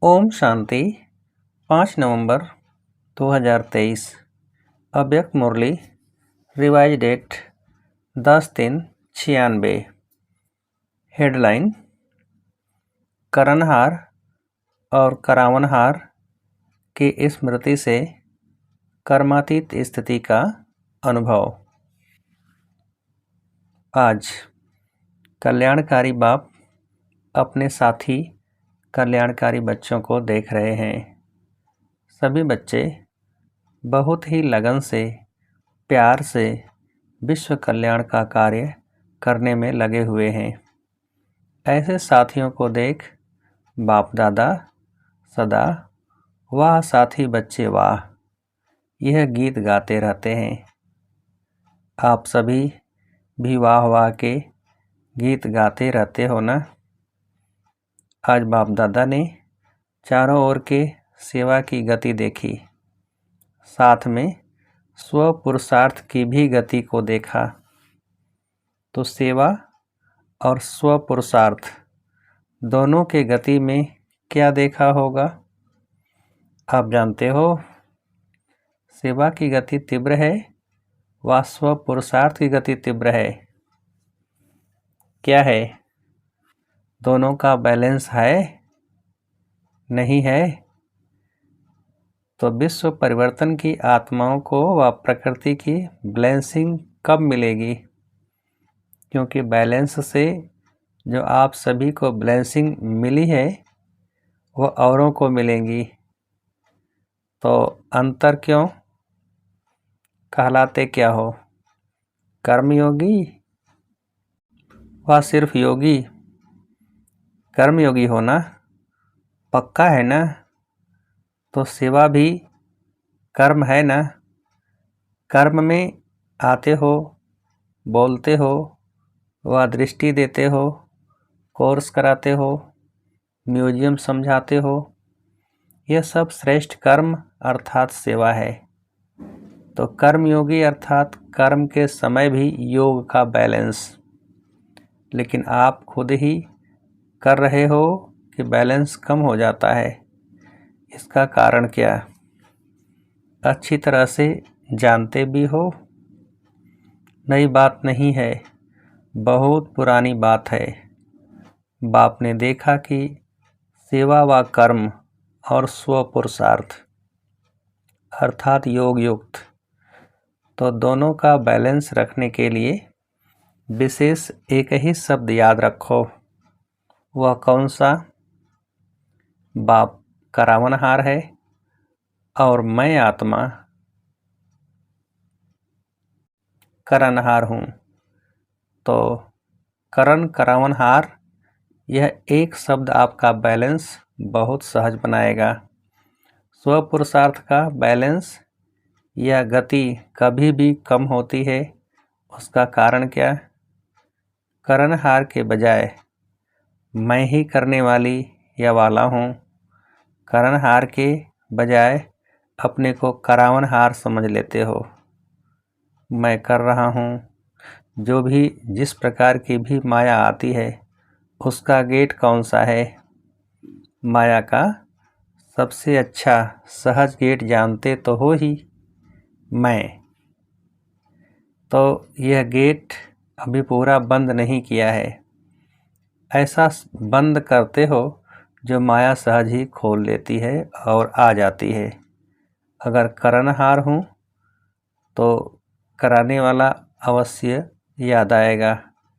ओम शांति। 5 नवंबर 2023। अव्यक्त मुरली। Revise date 10/3/96। हेडलाइन: करणहार और करावनहार की स्मृति से कर्मातीत स्थिति का अनुभव। आज कल्याणकारी बाप अपने साथी कल्याणकारी बच्चों को देख रहे हैं। सभी बच्चे बहुत ही लगन से, प्यार से विश्व कल्याण का कार्य करने में लगे हुए हैं। ऐसे साथियों को देख बाप दादा सदा वाह साथी बच्चे वाह यह गीत गाते रहते हैं। आप सभी भी वाह वाह के गीत गाते रहते हो ना। आज बाप दादा ने चारों ओर के सेवा की गति देखी, साथ में स्व पुरुषार्थ की भी गति को देखा। तो सेवा और स्व पुरुषार्थ दोनों के गति में क्या देखा होगा? आप जानते हो, सेवा की गति तीव्र है व स्व पुरुषार्थ की गति तीव्र है। क्या है? दोनों का बैलेंस है? नहीं है? तो विश्व परिवर्तन की आत्माओं को व प्रकृति की बैलेंसिंग कब मिलेगी? क्योंकि बैलेंस से जो आप सभी को बैलेंसिंग मिली है वो औरों को मिलेंगी। तो अंतर क्यों? कहलाते क्या हो? कर्मयोगी व सिर्फ योगी? कर्मयोगी होना पक्का है ना? तो सेवा भी कर्म है ना? कर्म में आते हो, बोलते हो व दृष्टि देते हो, कोर्स कराते हो, म्यूजियम समझाते हो, यह सब श्रेष्ठ कर्म अर्थात सेवा है। तो कर्मयोगी अर्थात कर्म के समय भी योग का बैलेंस। लेकिन आप खुद ही कर रहे हो कि बैलेंस कम हो जाता है। इसका कारण क्या? अच्छी तरह से जानते भी हो। नई बात नहीं है, बहुत पुरानी बात है। बाप ने देखा कि सेवा व कर्म और स्व पुरुषार्थ अर्थात योग युक्त, तो दोनों का बैलेंस रखने के लिए विशेष एक ही शब्द याद रखो। वह कौन सा? बाप करावनहार है और मैं आत्मा करणहार हूँ। तो करण करावनहार यह एक शब्द आपका बैलेंस बहुत सहज बनाएगा। स्व पुरुषार्थ का बैलेंस या गति कभी भी कम होती है। उसका कारण क्या? करणहार के बजाय मैं ही करने वाली या वाला हूँ। करणहार के बजाय अपने को करावनहार समझ लेते हो। मैं कर रहा हूँ। जो भी जिस प्रकार की भी माया आती है उसका गेट कौन सा है? माया का सबसे अच्छा सहज गेट जानते तो हो ही, मैं। तो यह गेट अभी पूरा बंद नहीं किया है। ऐसा बंद करते हो जो माया सहज ही खोल लेती है और आ जाती है। अगर करणहार हूँ तो कराने वाला अवश्य याद आएगा।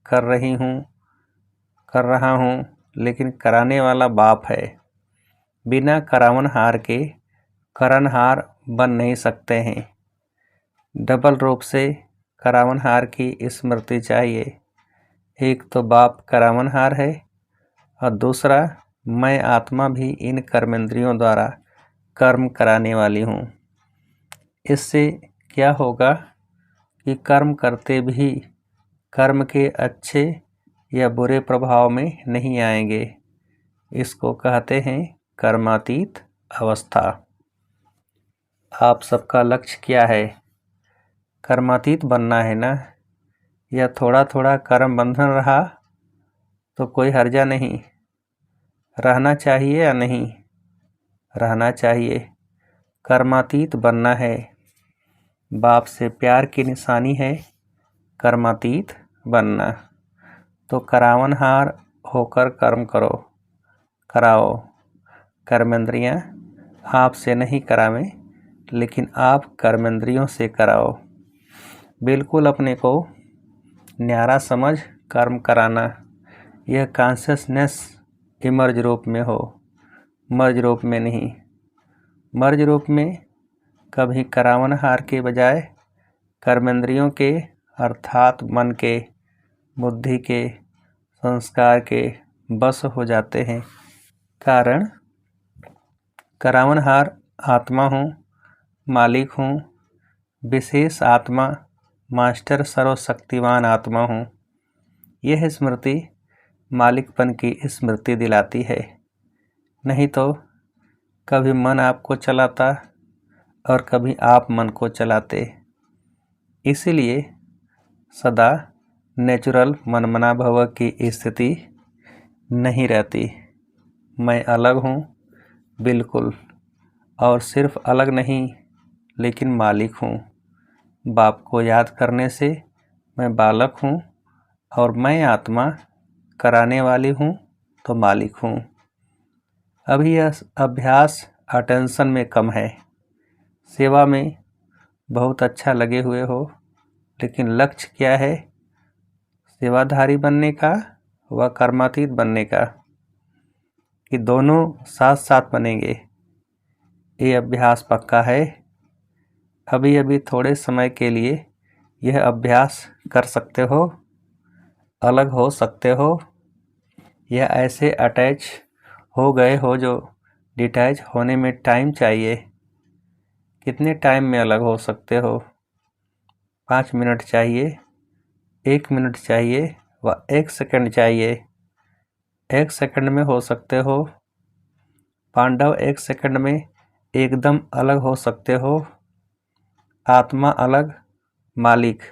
कर रही हूँ, कर रहा हूँ, लेकिन कराने वाला बाप है। बिना करावनहार के करणहार बन नहीं सकते हैं। डबल रूप से करावनहार की स्मृति चाहिए। एक तो बाप करावनहार है और दूसरा मैं आत्मा भी इन कर्मेंद्रियों द्वारा कर्म कराने वाली हूँ। इससे क्या होगा कि कर्म करते भी कर्म के अच्छे या बुरे प्रभाव में नहीं आएंगे। इसको कहते हैं कर्मातीत अवस्था। आप सबका लक्ष्य क्या है? कर्मातीत बनना है ना? या थोड़ा थोड़ा कर्म बंधन रहा तो कोई हर्जा नहीं, रहना चाहिए या नहीं? रहना चाहिए। कर्मातीत बनना है। बाप से प्यार की निशानी है कर्मातीत बनना। तो करावनहार होकर कर्म करो, कराओ। कर्मेंद्रियां आपसे नहीं करावें, लेकिन आप कर्मेंद्रियों से कराओ। बिल्कुल अपने को न्यारा समझ कर्म कराना। यह कॉन्शियसनेस इमर्ज रूप में हो, मर्ज रूप में नहीं। मर्ज रूप में कभी करावनहार के बजाय कर्मेंद्रियों के अर्थात मन के, बुद्धि के, संस्कार के बस हो जाते हैं। कारण करावनहार आत्मा हूँ, मालिक हूँ, विशेष आत्मा, मास्टर सर्वशक्तिवान आत्मा हूँ। यह स्मृति मालिकपन की स्मृति दिलाती है। नहीं तो कभी मन आपको चलाता और कभी आप मन को चलाते। इसीलिए सदा नेचुरल मनमना भव की स्थिति नहीं रहती। मैं अलग हूँ बिल्कुल, और सिर्फ अलग नहीं लेकिन मालिक हूँ। बाप को याद करने से मैं बालक हूँ और मैं आत्मा कराने वाली हूँ तो मालिक हूँ। अभी यह अभ्यास अटेंशन में कम है। सेवा में बहुत अच्छा लगे हुए हो, लेकिन लक्ष्य क्या है? सेवाधारी बनने का व कर्मातीत बनने का, कि दोनों साथ साथ बनेंगे। ये अभ्यास पक्का है। अभी अभी थोड़े समय के लिए यह अभ्यास कर सकते हो, अलग हो सकते हो, या ऐसे अटैच हो गए हो जो डिटैच होने में टाइम चाहिए। कितने टाइम में अलग हो सकते हो? 5 मिनट चाहिए, 1 मिनट चाहिए व 1 सेकंड चाहिए। 1 सेकंड में हो सकते हो। पांडव 1 सेकंड में एकदम अलग हो सकते हो। आत्मा अलग, मालिक,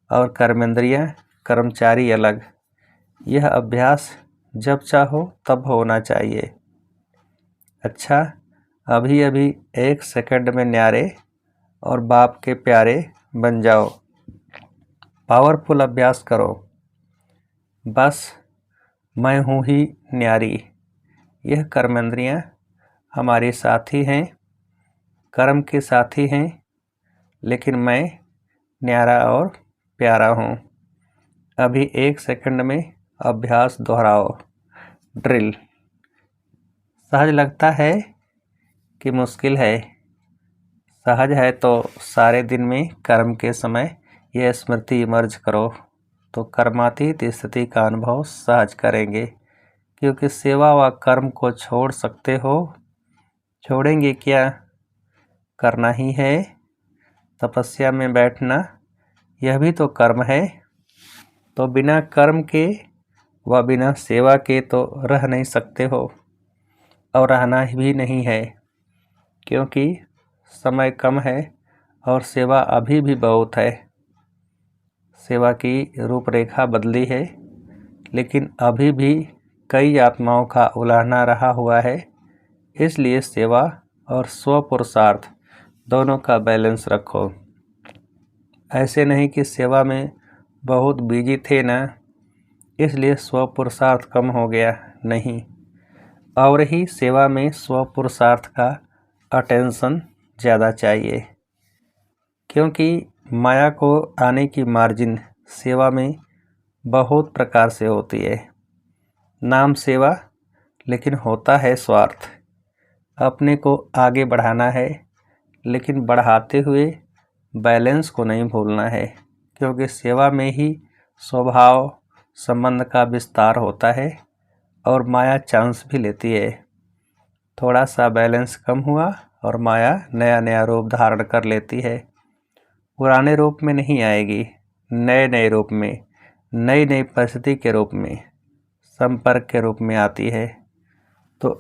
और कर्मेंद्रियां कर्मचारी अलग। यह अभ्यास जब चाहो तब होना चाहिए। अच्छा, अभी अभी 1 सेकंड में न्यारे और बाप के प्यारे बन जाओ। पावरफुल अभ्यास करो। बस मैं हूँ ही न्यारी। यह कर्मेंद्रियां हमारे साथी हैं, कर्म के साथी हैं, लेकिन मैं न्यारा और प्यारा हूँ। अभी 1 सेकंड में अभ्यास दोहराओ। ड्रिल। सहज लगता है कि मुश्किल है? सहज है तो सारे दिन में कर्म के समय यह स्मृति इमर्ज करो, तो कर्मातीत स्थिति का अनुभव सहज करेंगे। क्योंकि सेवा व कर्म को छोड़ सकते हो। छोड़ेंगे क्या? करना ही है। तपस्या में बैठना, यह भी तो कर्म है। तो बिना कर्म के व बिना सेवा के तो रह नहीं सकते हो, और रहना भी नहीं है, क्योंकि समय कम है और सेवा अभी भी बहुत है। सेवा की रूपरेखा बदली है, लेकिन अभी भी कई आत्माओं का उलाहना रहा हुआ है। इसलिए सेवा और स्वपुरुषार्थ दोनों का बैलेंस रखो। ऐसे नहीं कि सेवा में बहुत बिजी थे ना, इसलिए स्वपुरुषार्थ कम हो गया, नहीं। और ही सेवा में स्वपुरुषार्थ का अटेंशन ज़्यादा चाहिए, क्योंकि माया को आने की मार्जिन सेवा में बहुत प्रकार से होती है। नाम सेवा, लेकिन होता है स्वार्थ। अपने को आगे बढ़ाना है, लेकिन बढ़ाते हुए बैलेंस को नहीं भूलना है, क्योंकि सेवा में ही स्वभाव संबंध का विस्तार होता है और माया चांस भी लेती है। थोड़ा सा बैलेंस कम हुआ और माया नया नया रूप धारण कर लेती है। पुराने रूप में नहीं आएगी, नए नए रूप में, नई नई परिस्थिति के रूप में, संपर्क के रूप में आती है। तो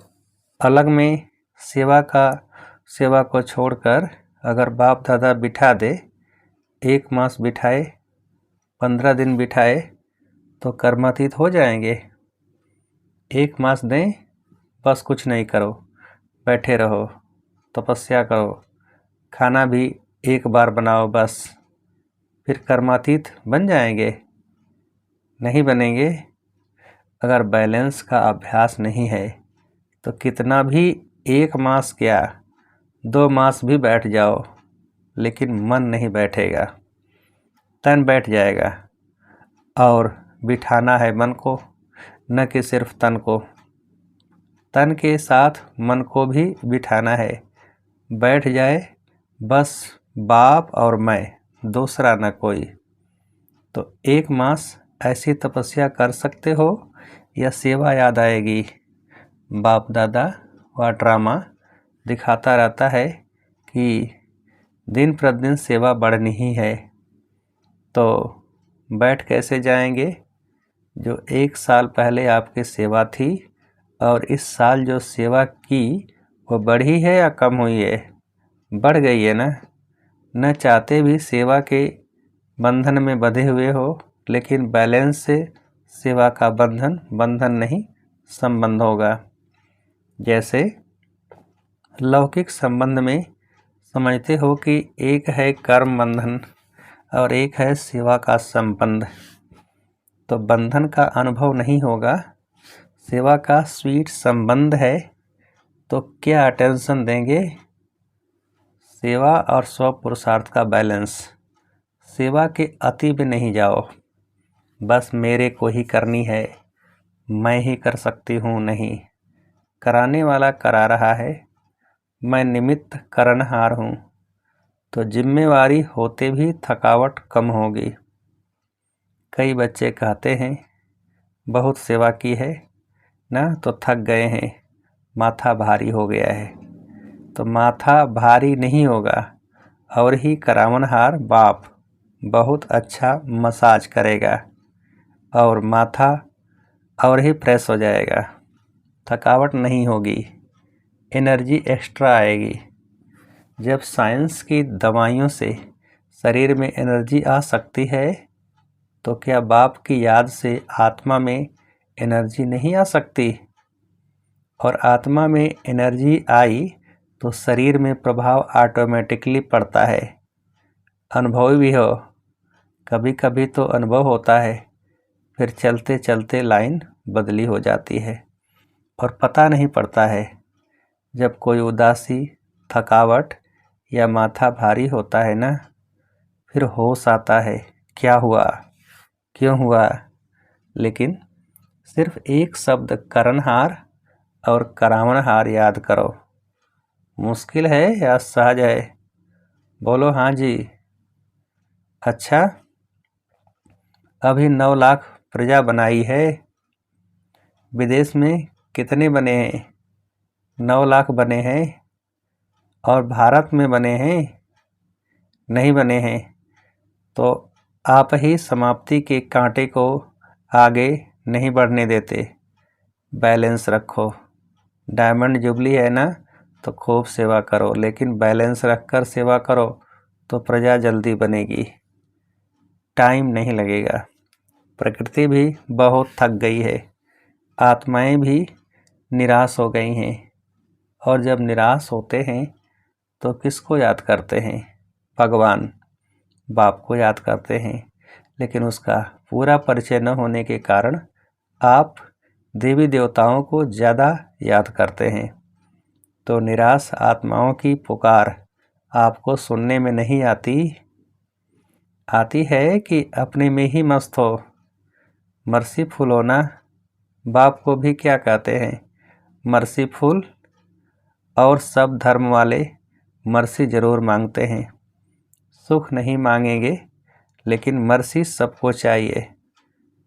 अलग में सेवा को छोड़कर अगर बाप दादा बिठा दे, 1 मास बिठाए, 15 दिन बिठाए, तो कर्मातीत हो जाएंगे। 1 मास दें, बस कुछ नहीं करो, बैठे रहो, तपस्या करो, खाना भी एक बार बनाओ बस, फिर कर्मातीत बन जाएंगे? नहीं बनेंगे। अगर बैलेंस का अभ्यास नहीं है तो कितना भी 1 मास क्या 2 मास भी बैठ जाओ, लेकिन मन नहीं बैठेगा, तन बैठ जाएगा। और बिठाना है मन को, न कि सिर्फ तन को। तन के साथ मन को भी बिठाना है। बैठ जाए बस बाप और मैं, दूसरा न कोई। तो 1 मास ऐसी तपस्या कर सकते हो या सेवा याद आएगी? बाप दादा वह ड्रामा दिखाता रहता है कि दिन प्रतिदिन सेवा बढ़नी ही है, तो बैठ कैसे जाएंगे? जो 1 साल पहले आपकी सेवा थी और इस साल जो सेवा की वो बढ़ी है या कम हुई है? बढ़ गई है ना। न चाहते भी सेवा के बंधन में बंधे हुए हो, लेकिन बैलेंस से सेवा का बंधन नहीं, संबंध होगा। जैसे लौकिक संबंध में समझते हो कि एक है कर्म बंधन और एक है सेवा का संबंध, तो बंधन का अनुभव नहीं होगा। सेवा का स्वीट संबंध है, तो क्या अटेंशन देंगे? सेवा और स्व पुरुषार्थ का बैलेंस। सेवा के अति में नहीं जाओ, बस मेरे को ही करनी है, मैं ही कर सकती हूँ, नहीं। कराने वाला करा रहा है, मैं निमित्त करनहार हूँ, तो जिम्मेवारी होते भी थकावट कम होगी। कई बच्चे कहते हैं बहुत सेवा की है ना, तो थक गए हैं, माथा भारी हो गया है। तो माथा भारी नहीं होगा, और ही करावनहार बाप बहुत अच्छा मसाज करेगा और माथा और ही फ्रेश हो जाएगा। थकावट नहीं होगी, एनर्जी एक्स्ट्रा आएगी। जब साइंस की दवाइयों से शरीर में एनर्जी आ सकती है, तो क्या बाप की याद से आत्मा में एनर्जी नहीं आ सकती? और आत्मा में एनर्जी आई तो शरीर में प्रभाव ऑटोमेटिकली पड़ता है। अनुभव भी हो, कभी कभी तो अनुभव होता है, फिर चलते चलते लाइन बदली हो जाती है और पता नहीं पड़ता है। जब कोई उदासी, थकावट या माथा भारी होता है ना, फिर होश आता है, क्या हुआ, क्यों हुआ। लेकिन सिर्फ एक शब्द करनहार और करावनहार याद करो। मुश्किल है या सहज है? बोलो हाँ जी। अच्छा, अभी 9 लाख प्रजा बनाई है। विदेश में कितने बने हैं? 9 लाख बने हैं। और भारत में बने हैं? नहीं बने हैं। तो आप ही समाप्ति के कांटे को आगे नहीं बढ़ने देते। बैलेंस रखो। डायमंड जुबली है ना, तो खूब सेवा करो, लेकिन बैलेंस रखकर सेवा करो तो प्रजा जल्दी बनेगी, टाइम नहीं लगेगा। प्रकृति भी बहुत थक गई है, आत्माएं भी निराश हो गई हैं। और जब निराश होते हैं तो किसको याद करते हैं? भगवान, बाप को याद करते हैं। लेकिन उसका पूरा परिचय न होने के कारण आप देवी देवताओं को ज़्यादा याद करते हैं। तो निराश आत्माओं की पुकार आपको सुनने में नहीं आती। आती है कि अपने में ही मस्त हो। मर्सीफुल होना, बाप को भी क्या कहते हैं? मर्सीफुल। और सब धर्म वाले मर्सी जरूर मांगते हैं। सुख नहीं मांगेंगे, लेकिन मर्सी सबको चाहिए।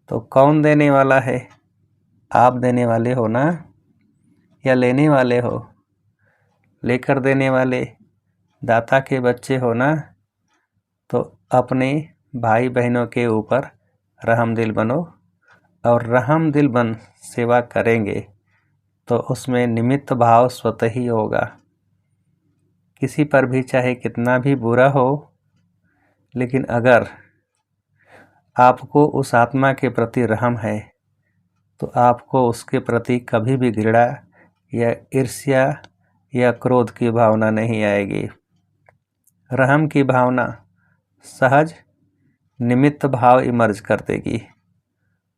तो कौन देने वाला है? आप देने वाले हो ना, या लेने वाले हो? लेकर देने वाले दाता के बच्चे हो ना, तो अपने भाई बहनों के ऊपर रहमदिल बनो। और रहमदिल बन सेवा करेंगे तो उसमें निमित्त भाव स्वतः ही होगा। किसी पर भी चाहे कितना भी बुरा हो, लेकिन अगर आपको उस आत्मा के प्रति रहम है तो आपको उसके प्रति कभी भी घृणा या ईर्ष्या या क्रोध की भावना नहीं आएगी। रहम की भावना सहज निमित्त भाव इमर्ज कर देगी।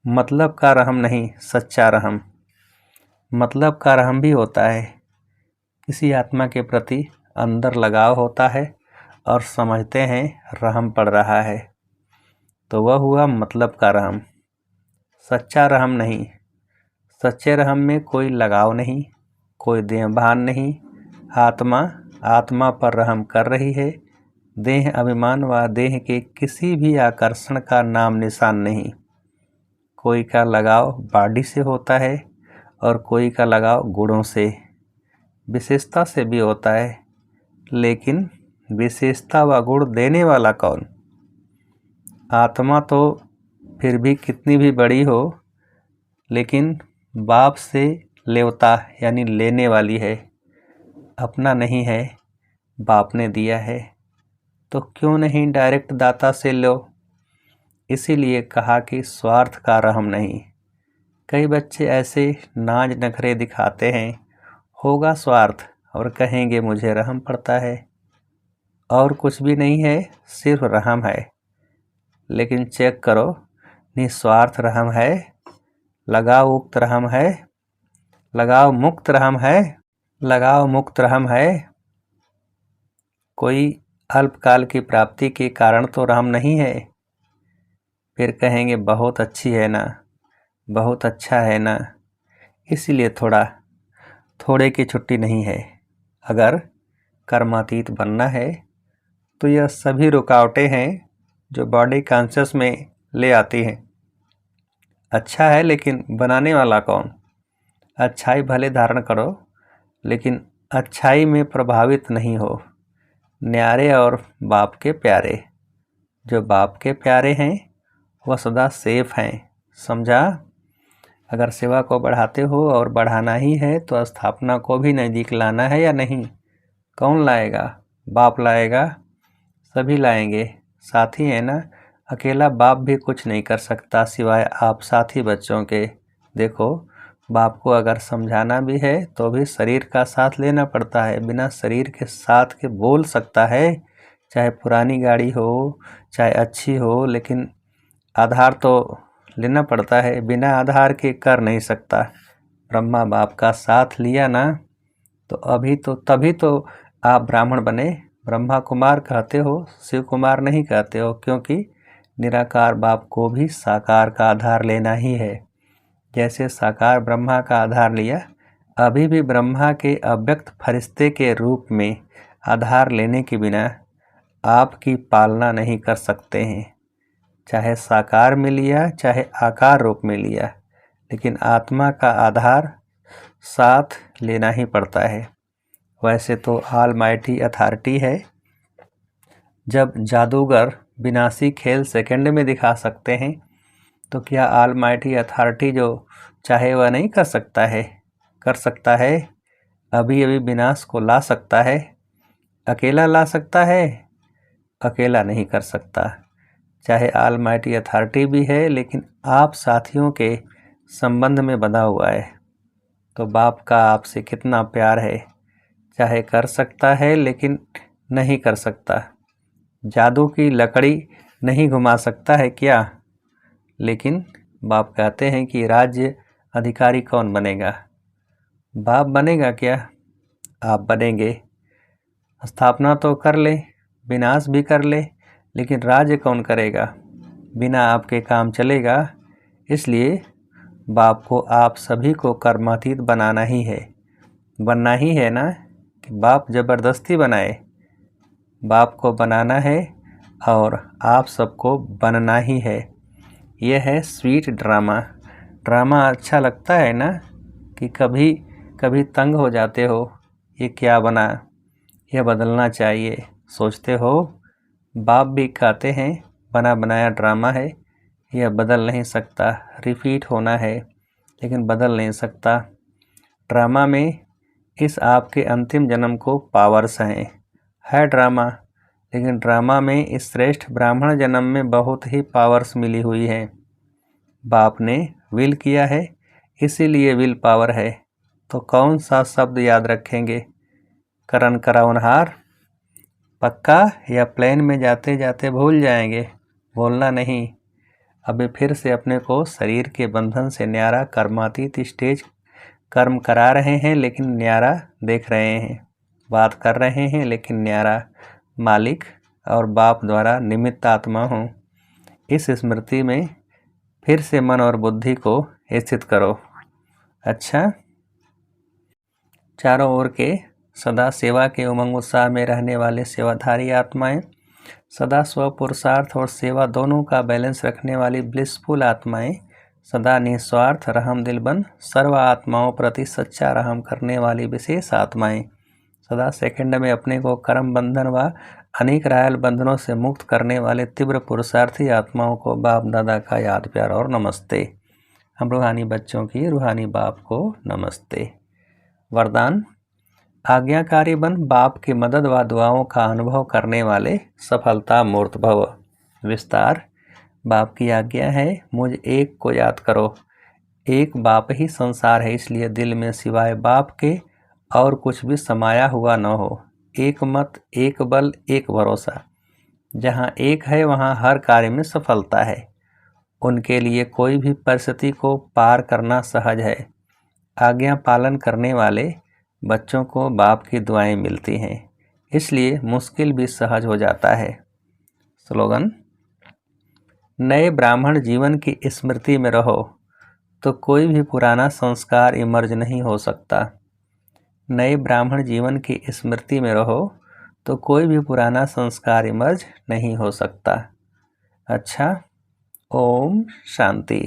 मतलब का रहम नहीं, सच्चा रहम। मतलब का रहम भी होता है, किसी आत्मा के प्रति अंदर लगाव होता है और समझते हैं रहम पड़ रहा है, तो वह हुआ मतलब का रहम। सच्चा रहम नहीं। सच्चे रहम में कोई लगाव नहीं, कोई देहभान नहीं। आत्मा पर रहम कर रही है। देह अभिमान व देह के किसी भी आकर्षण का नाम निशान नहीं। कोई का लगाव बॉडी से होता है और कोई का लगाव गुणों से, विशेषता से भी होता है, लेकिन विशेषता व गुण देने वाला कौन? आत्मा तो फिर भी कितनी भी बड़ी हो, लेकिन बाप से लेवता यानी लेने वाली है, अपना नहीं है, बाप ने दिया है, तो क्यों नहीं डायरेक्ट दाता से लो। इसीलिए कहा कि स्वार्थ का रहम नहीं। कई बच्चे ऐसे नाज नखरे दिखाते हैं, होगा स्वार्थ, और कहेंगे मुझे रहम पड़ता है, और कुछ भी नहीं है, सिर्फ रहम है। लेकिन चेक करो, निस्वार्थ रहम है, लगाव मुक्त रहम है, लगाव मुक्त रहम है, लगाव मुक्त रहम है। कोई अल्पकाल की प्राप्ति के कारण तो रहम नहीं है। फिर कहेंगे बहुत अच्छी है ना, बहुत अच्छा है ना, इसीलिए थोड़े की छुट्टी नहीं है। अगर कर्मातीत बनना है तो यह सभी रुकावटें हैं जो बॉडी कॉन्शियस में ले आती हैं। अच्छा है, लेकिन बनाने वाला कौन? अच्छाई भले धारण करो, लेकिन अच्छाई में प्रभावित नहीं हो। न्यारे और बाप के प्यारे। जो बाप के प्यारे हैं वह सदा सेफ हैं, समझा? अगर सेवा को बढ़ाते हो और बढ़ाना ही है तो स्थापना को भी नज़दीक लाना है या नहीं? कौन लाएगा? बाप लाएगा, सभी लाएंगे, साथी है ना। अकेला बाप भी कुछ नहीं कर सकता सिवाय आप साथी बच्चों के। देखो, बाप को अगर समझाना भी है तो भी शरीर का साथ लेना पड़ता है। बिना शरीर के साथ के बोल सकता है, चाहे पुरानी गाड़ी हो चाहे अच्छी हो, लेकिन आधार तो लेना पड़ता है। बिना आधार के कर नहीं सकता। ब्रह्मा बाप का साथ लिया ना, तो तभी तो आप ब्राह्मण बने। ब्रह्मा कुमार कहते हो, शिव कुमार नहीं कहते हो, क्योंकि निराकार बाप को भी साकार का आधार लेना ही है। जैसे साकार ब्रह्मा का आधार लिया, अभी भी ब्रह्मा के अव्यक्त फरिश्ते के रूप में आधार लेने के बिना आपकी पालना नहीं कर सकते हैं। चाहे साकार में लिया चाहे आकार रूप में लिया, लेकिन आत्मा का आधार साथ लेना ही पड़ता है। वैसे तो ऑलमाइटी अथॉरिटी है। जब जादूगर विनाशी खेल सेकंड में दिखा सकते हैं, तो क्या ऑलमाइटी अथॉरिटी जो चाहे वह नहीं कर सकता है? कर सकता है। अभी अभी विनाश को ला सकता है। अकेला ला सकता है? अकेला नहीं कर सकता। चाहे ऑलमाइटी अथॉरिटी भी है, लेकिन आप साथियों के संबंध में बंधा हुआ है। तो बाप का आपसे कितना प्यार है। चाहे कर सकता है, लेकिन नहीं कर सकता। जादू की लकड़ी नहीं घुमा सकता है क्या? लेकिन बाप कहते हैं कि राज्य अधिकारी कौन बनेगा? बाप बनेगा क्या? आप बनेंगे। स्थापना तो कर ले, विनाश भी कर ले, लेकिन राज्य कौन करेगा? बिना आपके काम चलेगा। इसलिए बाप को आप सभी को कर्मातीत बनाना ही है। बनना ही है ना, कि बाप जबरदस्ती बनाए? बाप को बनाना है और आप सबको बनना ही है। यह है स्वीट ड्रामा। ड्रामा अच्छा लगता है ना, कि कभी कभी तंग हो जाते हो, ये क्या बना, यह बदलना चाहिए, सोचते हो। बाप भी कहते हैं बना बनाया ड्रामा है, यह बदल नहीं सकता, रिपीट होना है, लेकिन बदल नहीं सकता। ड्रामा में इस आपके अंतिम जन्म को पावर्स हैं, है ड्रामा, लेकिन ड्रामा में इस श्रेष्ठ ब्राह्मण जन्म में बहुत ही पावर्स मिली हुई हैं। बाप ने विल किया है, इसीलिए विल पावर है। तो कौन सा शब्द याद रखेंगे? करन करावनहार। पक्का या प्लेन में जाते जाते भूल जाएंगे? भूलना नहीं। अभी फिर से अपने को शरीर के बंधन से न्यारा कर्मातीत स्टेज कर्म करा रहे हैं लेकिन न्यारा देख रहे हैं, बात कर रहे हैं लेकिन न्यारा मालिक और बाप द्वारा निमित्त आत्मा हूँ। इस स्मृति में फिर से मन और बुद्धि को स्थित करो। अच्छा, चारों ओर के सदा सेवा के उमंग उत्साह में रहने वाले सेवाधारी आत्माएं, सदा स्व पुरुषार्थ और सेवा दोनों का बैलेंस रखने वाली ब्लिसफुल आत्माएं, सदा निस्वार्थ रहम दिल बन सर्व आत्माओं प्रति सच्चा रहम करने वाली विशेष आत्माएं, सदा सेकंड में अपने को कर्म बंधन व अनेक रायल बंधनों से मुक्त करने वाले तीव्र पुरुषार्थी आत्माओं को बाप दादा का याद प्यार और नमस्ते। हम रूहानी बच्चों की रूहानी बाप को नमस्ते। वरदान: आज्ञाकारी बन बाप की मदद व दुआओं का अनुभव करने वाले सफलता मूर्त भव। विस्तार: बाप की आज्ञा है मुझ एक को याद करो। एक बाप ही संसार है, इसलिए दिल में सिवाय बाप के और कुछ भी समाया हुआ न हो। एक मत, एक बल, एक भरोसा। जहाँ एक है वहाँ हर कार्य में सफलता है। उनके लिए कोई भी परिस्थिति को पार करना सहज है। आज्ञा पालन करने वाले बच्चों को बाप की दुआएं मिलती हैं, इसलिए मुश्किल भी सहज हो जाता है। स्लोगन: नए ब्राह्मण जीवन की स्मृति में रहो तो कोई भी पुराना संस्कार इमर्ज नहीं हो सकता। नए ब्राह्मण जीवन की स्मृति में रहो तो कोई भी पुराना संस्कार इमर्ज नहीं हो सकता। अच्छा, ओम शांति।